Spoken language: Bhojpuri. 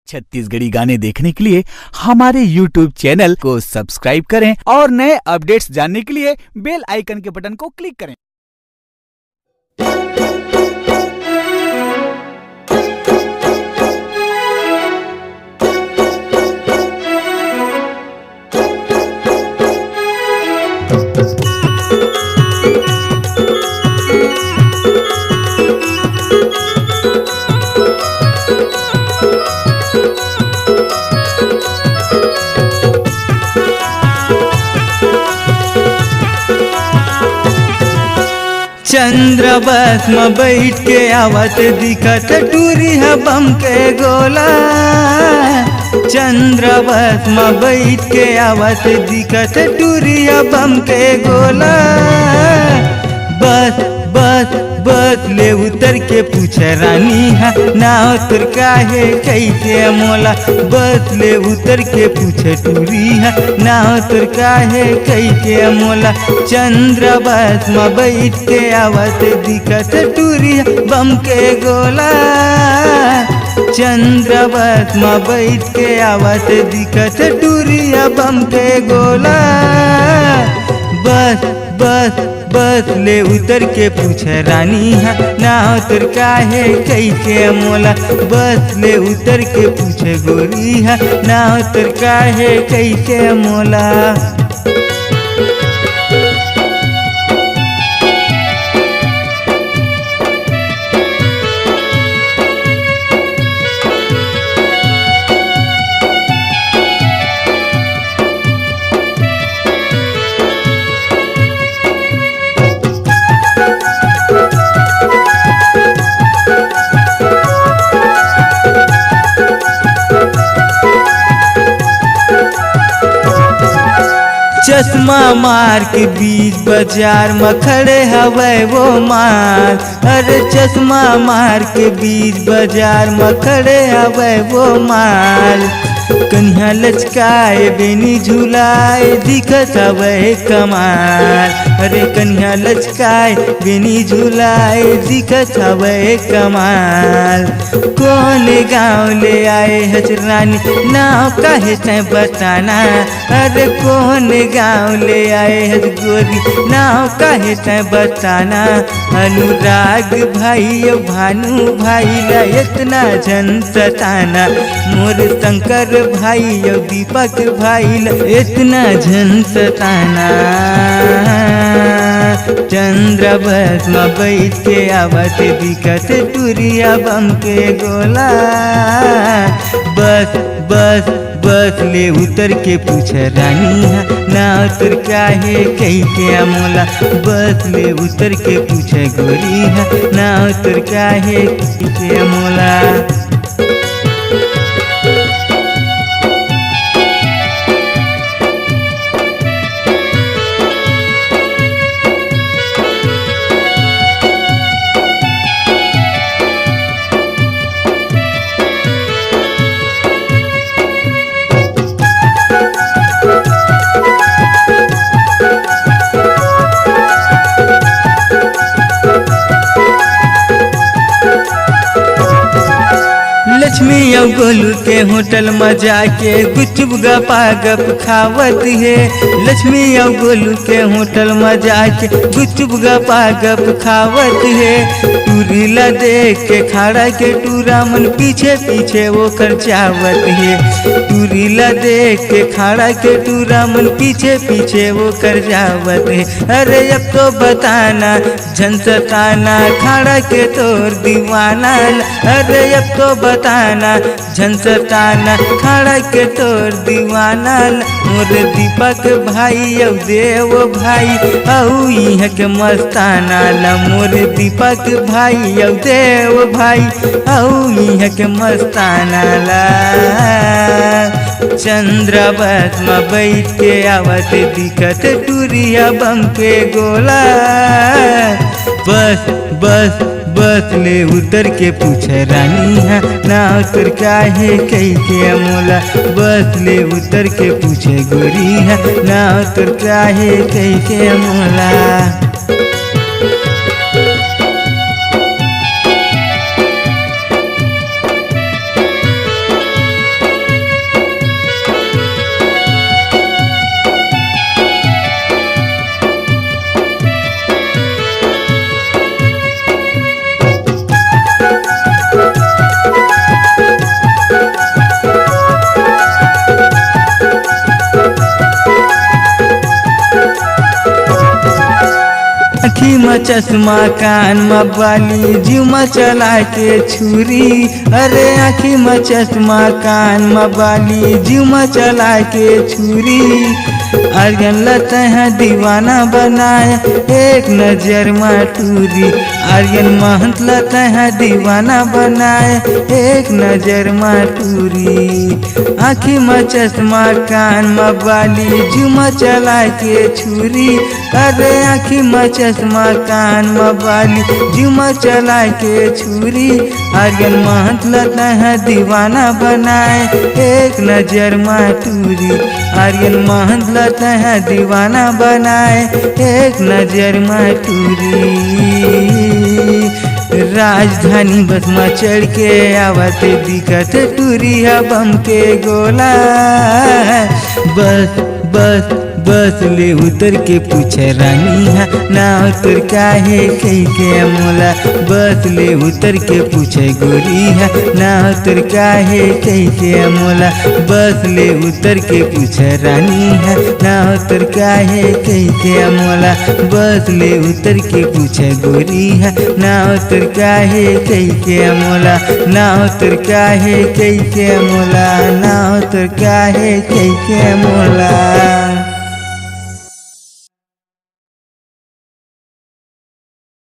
छत्तीसगढ़ी गाने देखने के लिए हमारे YouTube चैनल को सब्सक्राइब करें और नए अपडेट्स जानने के लिए बेल आइकन के बटन को क्लिक करें। चंद्र बस में बैठ के आवत दिखत टूरी है बम के गोला। चंद्र बस में बैठ के आवत दिखत टूरी है बम के गोला। बस बस बस ले उतर के पूछ रानी है नाव तुर काहे कैसे मोला। बस ले उतर के पूछ टूरी है नाव तुर काहे कैसे मोला। चंद्र बस में बैठ के आवत दिखत टूरी है बम के गोला। चंद्र बस में बैठ के आवत दिखत टूरी है बम के गोला। बस बस बस ले उतर के पूछ रानी है नाव तुर काहे कैसे मोला। बस ले उतर के पूछ गोरी है नाव तुर काहे कैसे मोला। चश्मा मार के बीच बाजार में खड़े हवे वो माल। अरे चश्मा मार के बीच बाजार में खड़े हवे वो माल। कन्या लचकाए बेनी झुलाए दिखत हवे कमाल। अरे कन्या लचकाए बेनी झुलाए दिखत हवे कमाल। कौन गाँव ले आए हजरानी नाव काहे तै बताना। अरे कौन गाँव ले आए हज गोरी नाव काहे तै बताना। अनुराग भाई भानु भाई ला इतना झन सताना। मोर शंकर भाई दीपक भाई ला इतना झन सताना। चंद्र बस में बैठ के आवत दिखत टूरिया बम के गोला। बस बस बस ले उतर के पूछ रानी है नाव तुर काहे कैसे मोला। बस ले उतर के पूछ गोरी है नाव तुर काहे कैसे मोला। लक्ष्मी और गोलू के होटल में जाके गुपचुप गपा गप खावत है। लक्ष्मी और गोलू के होटल में जाके गुपचुप गपा गप खावत है। टूरीला देख के खड़ा के टूरा मन पीछे पीछे वो कर चावत है। टूरीला देख के खड़ा के टूरा मन पीछे पीछे वो कर जावत है। अरे अब तो बताना झन सताना खड़ा के तोर दीवाना। अरे अब तो बताना झन सताना खड़ा के तोर दीवाना। मोर दीपक भाई औ देव भाई औ इह के मस्ताना ला। मोर दीपक भाई औ देव भाई औ इह के मस्ताना ला। चंद्र बस में बैठ के आवत दिखत टूरिया बम के गोला। बस बस बस ले उतर के पूछ रानी है नाव तुर काहे कैसे मोला। बस ले उतर के पूछे गोरी है नाव तुर काहे कैसे मोला। आँखी में चश्मा कान में बाली जीव में चला के छुरी। अरे आँखी में चश्मा कान में बाली जीव में चला के छुरी। आर्यन लत है दीवाना बनाए एक नजर में टूरी। आर्यन महंत लत है दीवाना बनाए एक नजर में टूरी। आँखी में चश्मा कान में बाली जीव में चला के छुरी। अरे आँखी में चश्मा कान में बाली जीव में चला के छुरी। आर्यन महंत लत है दीवाना बनाए एक नजर में टूरी। आर्यन महंत लत है दीवाना बनाए एक नजर में टूरी। राजधानी बस में चढ़ के आवत दिखत टूरी है बम के गोला। बस बस बस ले उतर के पूछे रानी है ना उतर काहे कही के मोला। बस ले उतर के पूछे गोरी है ना उतर काहे कही के मोला। बस ले उतर के पूछे रानी है ना उतर काहे कही के मोला। बस ले उतर के पूछे गोरी है ना उतर काहे कही के मोला। ना उतर काहे कही के मोला। ना उतर काहे कही के मोला।